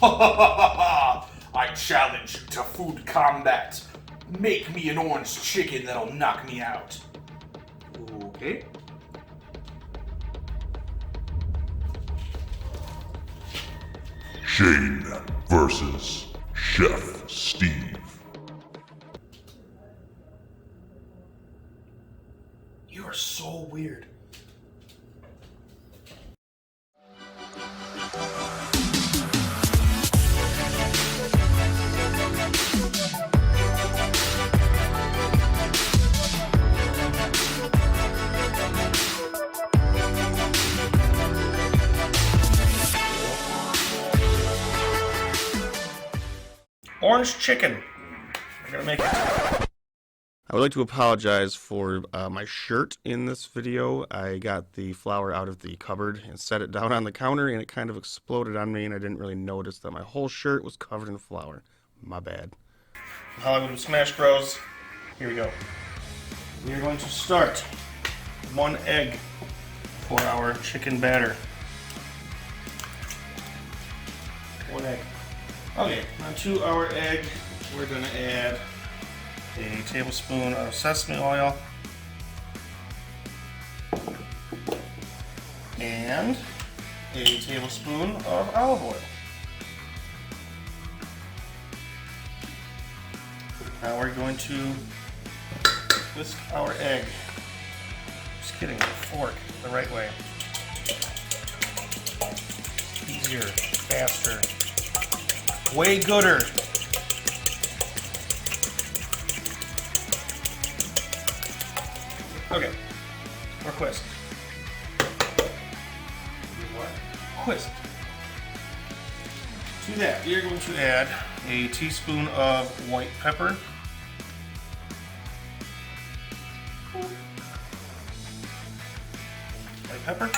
I challenge you to food combat. Make me an orange chicken that'll knock me out. Okay. Shane versus Chef Steve. You are so weird. Orange chicken. We're gonna make it. I would like to apologize for my shirt in this video. I got the flour out of the cupboard and set it down on the counter, and it kind of exploded on me, and I didn't really notice that my whole shirt was covered in flour. My bad. Hollywood Smash Bros. Here we go. We are going to start 1 egg for our chicken batter. 1 egg. Okay, now to our egg, we're going to add a tablespoon of sesame oil and a tablespoon of olive oil. Now we're going to whisk our egg. Just kidding, with a fork, the right way. Easier, faster. Way gooder. Okay, we're whisked. Whisked. To that, we are going to add a teaspoon of white pepper. White pepper.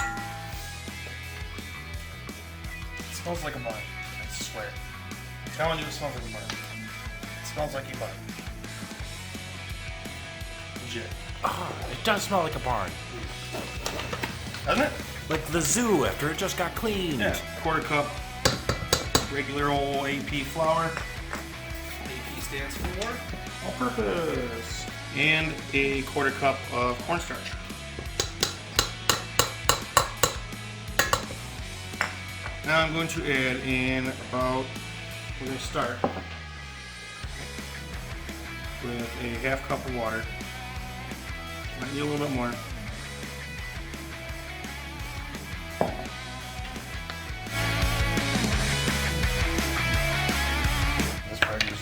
It smells like a bun, I swear. I'm telling you, it smells like a bun. It smells like a bun. Legit. It does smell like a barn. Doesn't it? Like the zoo after it just got cleaned. Yeah. 1/4 cup regular old AP flour. AP stands for all purpose. And a 1/4 cup of cornstarch. Now I'm going to add in about, we're going to start with a 1/2 cup of water. Might need a little bit more. This part is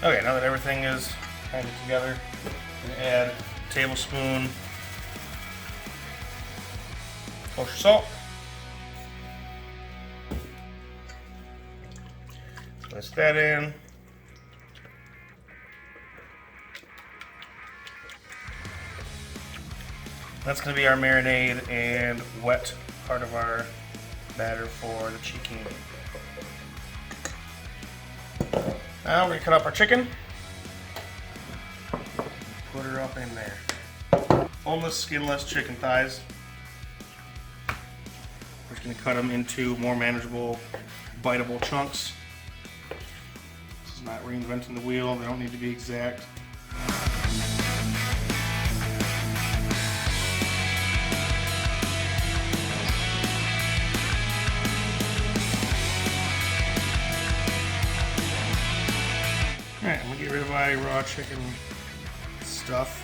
okay, now that everything is kind of together, I'm going to add a tablespoon kosher salt. Place that in. That's going to be our marinade and wet part of our batter for the chicken. Now we're going to cut up our chicken. Put her up in there. Boneless, skinless chicken thighs. We're just going to cut them into more manageable, biteable chunks. This is not reinventing the wheel. They don't need to be exact. Alright, I'm going to get rid of my raw chicken stuff,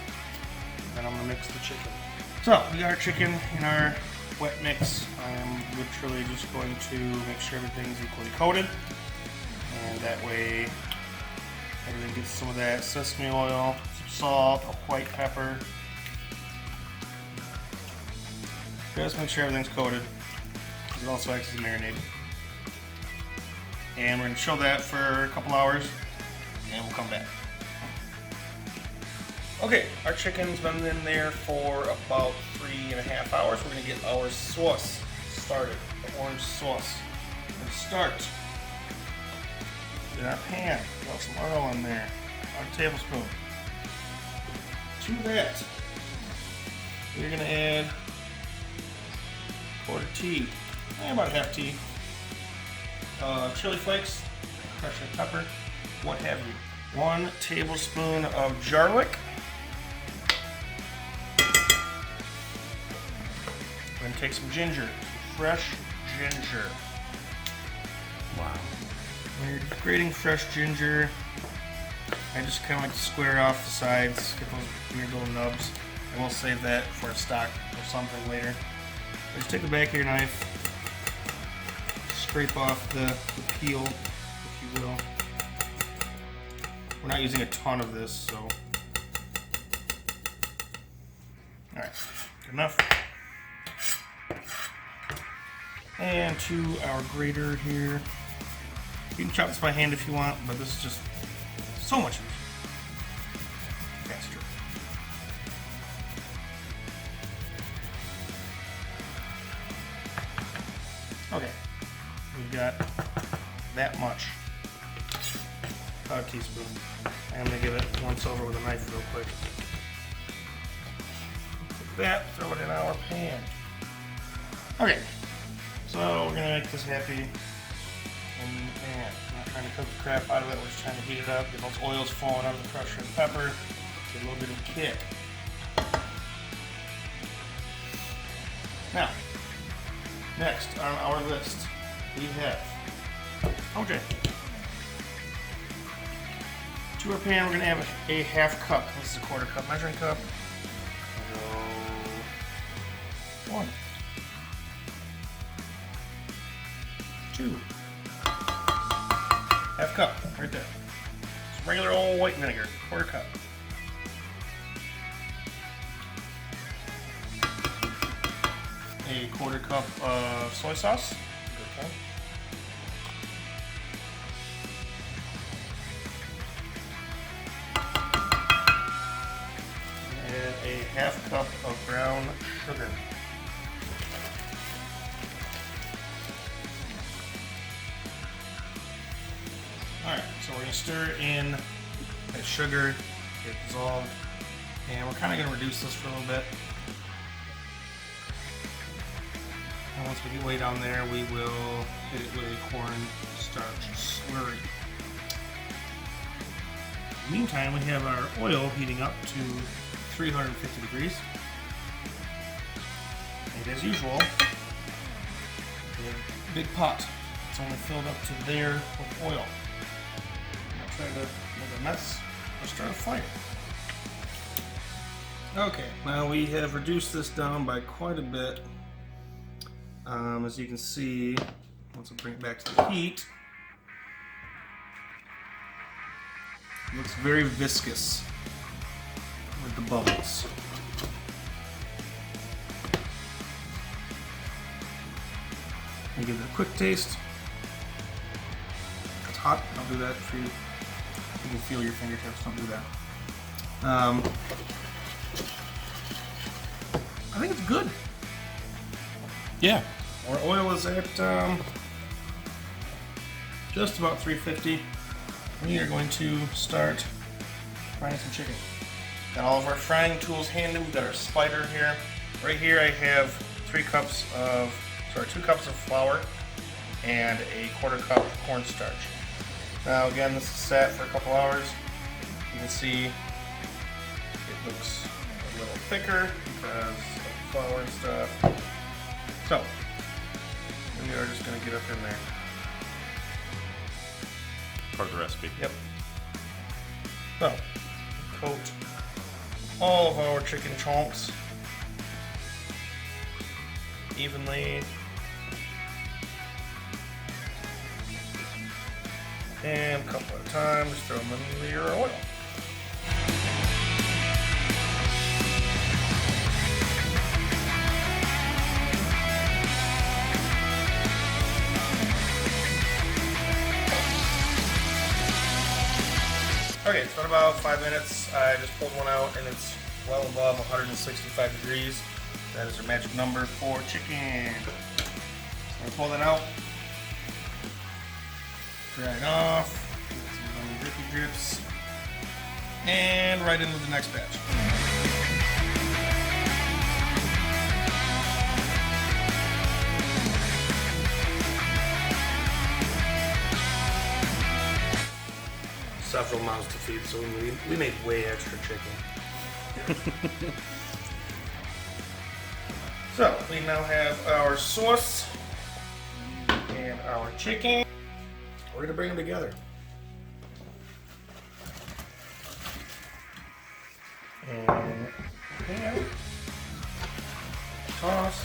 and then I'm going to mix the chicken. So, we got our chicken in our wet mix. I am literally just going to make sure everything's equally coated, and that way everything gets some of that sesame oil, some salt, a white pepper. Just make sure everything's coated. It also acts as a marinade. And we're going to chill that for a couple hours, and we'll come back. Okay, our chicken's been in there for about 3.5 hours. We're going to get our sauce started, the orange sauce. We're going to start in our pan. Got some oil in there, about a tablespoon. To that, we're going to add 1/4 tea and about a half tea. Chili flakes, crushed red pepper, what have you. 1 tablespoon of garlic. We're going to take some ginger, some fresh ginger. Wow. When you're grating fresh ginger, I just kind of like to square off the sides, get those weird little nubs. And we'll save that for a stock or something later. Just take the back of your knife, scrape off the peel, if you will. We're not using a ton of this, so. Alright, good enough. And to our grater here. You can chop this by hand if you want, but this is just so much faster. Okay, we've got that much. About a teaspoon. I'm going to give it once over with a knife real quick. Take that, throw it in our pan. Okay, so we're going to make this happy in the pan. I'm not trying to cook the crap out of it, we're just trying to heat it up, get those oils flowing out of the crushed red pepper, get a little bit of a kick. Now, next on our list, we have, okay, to our pan we're going to add a half cup. This is a 1/4 cup measuring cup. So, 1, 2, half cup, right there. It's regular old white vinegar, 1/4 cup. A 1/4 cup of soy sauce. Okay. And a half cup of brown sugar. Alright, so we're going to stir in that sugar, get it dissolved, and we're kind of going to reduce this for a little bit. And once we get way down there, we will hit it with a corn starch slurry. In the meantime, we have our oil heating up to 350 degrees. And as usual, we have a big pot. It's only filled up to there with oil. I'm not trying to make a mess or start a fire. Okay, now we have reduced this down by quite a bit. As you can see, once I bring it back to the heat, it looks very viscous with the bubbles. And give it a quick taste. It's hot, don't do that if you can feel your fingertips, don't do that. I think it's good. Yeah. Our oil is at just about 350. We are going to start frying some chicken. Got all of our frying tools handy. We've got our spider here. Right here I have 2 cups of flour and a 1/4 cup of cornstarch. Now again, this is sat for a couple hours. You can see it looks a little thicker because of the flour and stuff. So, we are just going to get up in there. Part of the recipe. Yep. So, coat all of our chicken chunks evenly. And a couple at a time, just throw them in your oil. Okay, it's been about 5 minutes. I just pulled one out and it's well above 165 degrees. That is our magic number for chicken. So I'm gonna pull that out. Dry it off. Get some drippy drips. And right into the next batch. several mouths to feed, so we made way extra chicken. So, we now have our sauce and our chicken. We're gonna bring them together. And pan, sauce.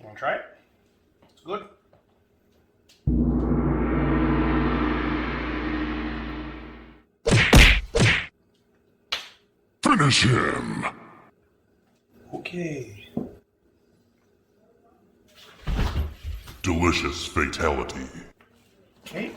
Want to try it? It's good. Finish him! Okay. Delicious fatality. Okay.